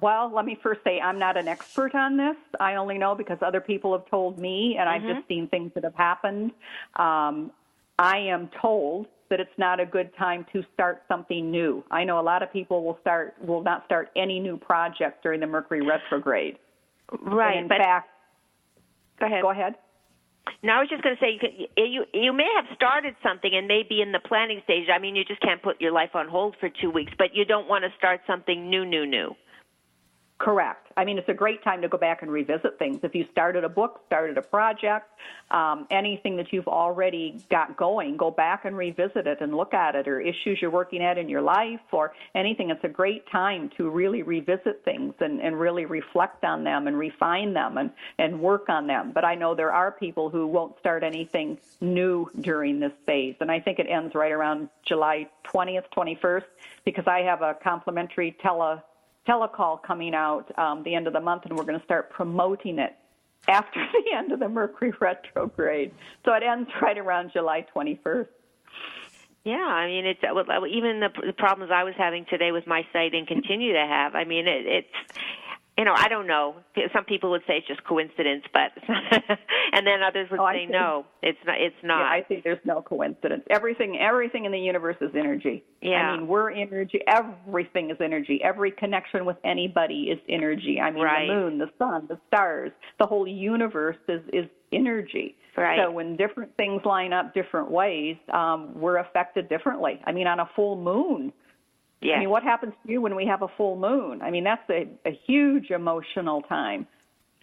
[SPEAKER 7] Well, let me first say I'm not an expert on this. I only know because other people have told me, and I've just seen things that have happened. I am told that it's not a good time to start something new. I know a lot of people will not start any new project during the Mercury retrograde.
[SPEAKER 5] Right.
[SPEAKER 7] And in fact, go ahead.
[SPEAKER 5] No, I was just going to say, you may have started something and may be in the planning stage. I mean, you just can't put your life on hold for 2 weeks, but you don't want to start something new.
[SPEAKER 7] Correct. I mean, it's a great time to go back and revisit things. If you started a book, started a project, anything that you've already got going, go back and revisit it and look at it, or issues you're working at in your life or anything. It's a great time to really revisit things and really reflect on them and refine them and work on them. But I know there are people who won't start anything new during this phase. And I think it ends right around July 20th, 21st, because I have a complimentary telecall coming out the end of the month, and we're going to start promoting it after the end of the Mercury retrograde. So it ends right around July 21st.
[SPEAKER 5] Yeah, I mean, it's even the problems I was having today with my site and continue to have. I mean, it's, you know, I don't know. Some people would say it's just coincidence, but and then others would say no, it's not.
[SPEAKER 7] Yeah, I think there's no coincidence. Everything in the universe is energy.
[SPEAKER 5] Yeah.
[SPEAKER 7] I mean, we're energy. Everything is energy. Every connection with anybody is energy. I mean,
[SPEAKER 5] right.
[SPEAKER 7] The moon, the sun, the stars, the whole universe is energy.
[SPEAKER 5] Right.
[SPEAKER 7] So when different things line up different ways, we're affected differently. I mean, on a full moon.
[SPEAKER 5] Yes.
[SPEAKER 7] I mean, what happens to you when we have a full moon? I mean, that's a huge emotional time.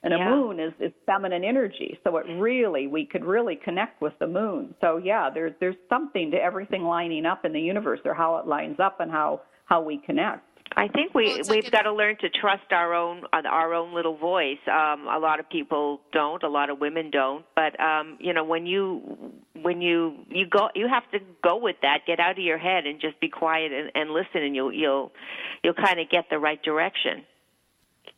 [SPEAKER 7] And a moon is feminine energy, so we could really connect with the moon. So, yeah, there's something to everything lining up in the universe, or how it lines up and how we connect.
[SPEAKER 5] I think we've got to learn to trust our own little voice. A lot of people don't. A lot of women don't. But you know, when you go, you have to go with that. Get out of your head and just be quiet and listen, and you'll kind of get the right direction.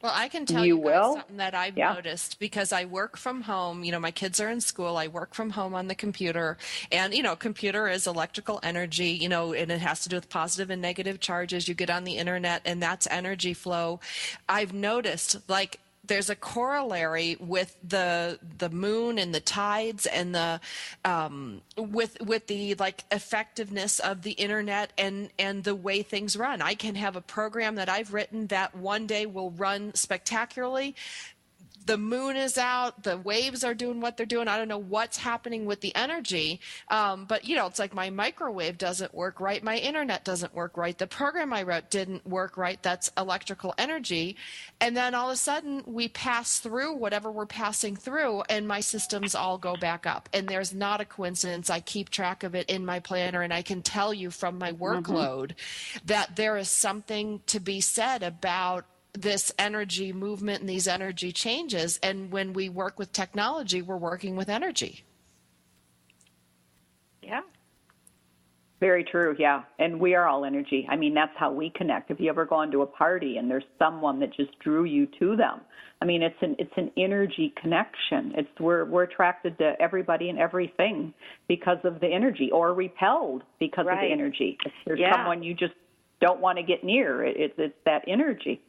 [SPEAKER 4] Well, I can tell you guys something that I've noticed, because I work from home. You know, my kids are in school. I work from home on the computer. And, you know, computer is electrical energy, you know, and it has to do with positive and negative charges. You get on the internet, and that's energy flow. I've noticed, like, there's a corollary with the moon and the tides and the with the like effectiveness of the internet and the way things run. I can have a program that I've written that one day will run spectacularly. the moon is out, the waves are doing what they're doing. I don't know what's happening with the energy. But, it's like my microwave doesn't work right. My internet doesn't work right. The program I wrote didn't work right. That's electrical energy. And then all of a sudden we pass through whatever we're passing through and my systems all go back up. And there's not a coincidence. I keep track of it in my planner, and I can tell you from my workload that there is something to be said about this energy movement and these energy changes. And when we work with technology, we're working with energy.
[SPEAKER 5] Yeah.
[SPEAKER 7] Very true, yeah. And we are all energy. I mean, that's how we connect. If you ever gone to a party and there's someone that just drew you to them, I mean, it's an energy connection. We're attracted to everybody and everything because of the energy, or repelled because of the energy. If there's someone you just don't want to get near, it's that energy.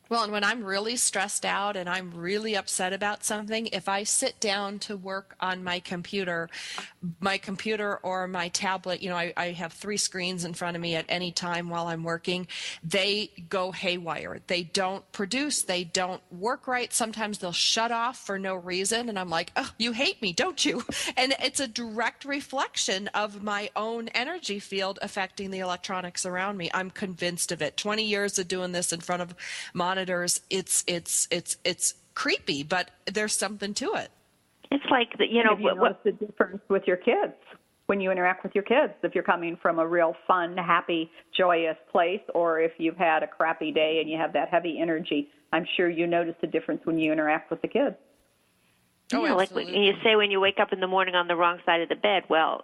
[SPEAKER 4] Well, and when I'm really stressed out and I'm really upset about something, if I sit down to work on my computer or my tablet, I have 3 screens in front of me at any time while I'm working, they go haywire. They don't produce. They don't work right. Sometimes they'll shut off for no reason. And I'm like, oh, you hate me, don't you? And it's a direct reflection of my own energy field affecting the electronics around me. I'm convinced of it. 20 years of doing this in front of monitors. It's creepy, but there's something to it.
[SPEAKER 5] It's like
[SPEAKER 7] what's the difference with your kids when you interact with your kids? If you're coming from a real fun, happy, joyous place, or if you've had a crappy day and you have that heavy energy, I'm sure you notice the difference when you interact with the kids.
[SPEAKER 4] Oh,
[SPEAKER 5] like when you say when you wake up in the morning on the wrong side of the bed, well,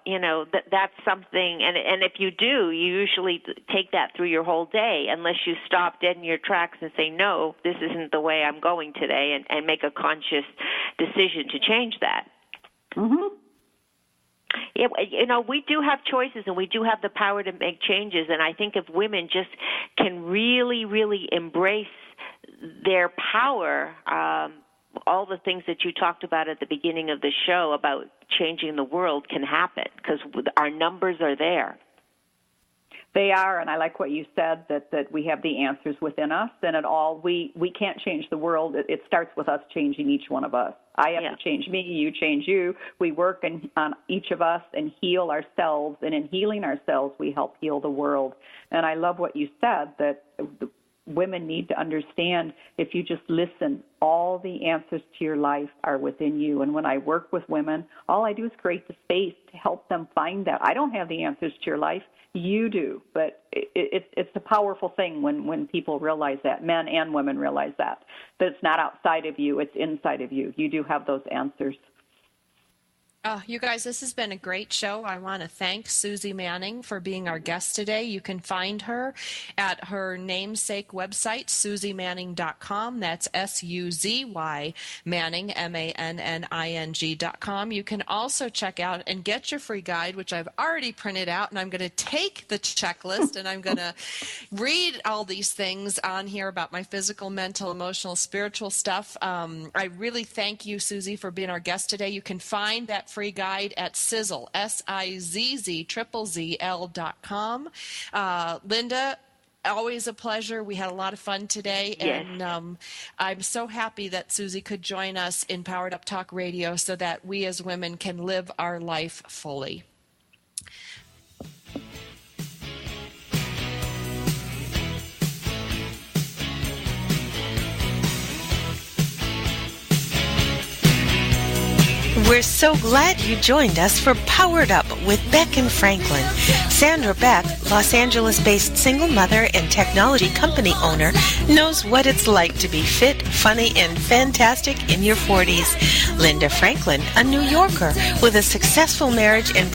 [SPEAKER 5] that's something, and if you do, you usually take that through your whole day unless you stop dead in your tracks and say, no, this isn't the way I'm going today, and make a conscious decision to change that.
[SPEAKER 7] Mm-hmm.
[SPEAKER 5] Yeah, we do have choices and we do have the power to make changes, and I think if women just can really, really embrace their power, all the things that you talked about at the beginning of the show about changing the world can happen because our numbers are there.
[SPEAKER 7] They are, and I like what you said, that we have the answers within us, and we can't change the world. It starts with us changing each one of us. I have to change me, you change you. We work on each of us and heal ourselves, and in healing ourselves, we help heal the world. And I love what you said, that women need to understand, if you just listen, all the answers to your life are within you. And when I work with women, all I do is create the space to help them find that. I don't have the answers to your life. You do. But it's a powerful thing when people realize that, men and women realize that it's not outside of you, it's inside of you. You do have those answers.
[SPEAKER 4] You guys, this has been a great show. I want to thank Suzy Manning for being our guest today. You can find her at her namesake website, SuzyManning.com. That's SUZY Manning, MANNING.com. You can also check out and get your free guide, which I've already printed out, and I'm going to take the checklist and I'm going to read all these things on here about my physical, mental, emotional, spiritual stuff. I really thank you, Suzy, for being our guest today. You can find that free guide at Sizzle, SIZZZL.com. Linda, always a pleasure. We had a lot of fun today, and I'm so happy that Suzy could join us in Powered Up Talk Radio so that we as women can live our life fully.
[SPEAKER 3] We're so glad you joined us for Powered Up with Beck and Franklin. Sandra Beck, Los Angeles-based single mother and technology company owner, knows what it's like to be fit, funny, and fantastic in your 40s. Linda Franklin, a New Yorker with a successful marriage and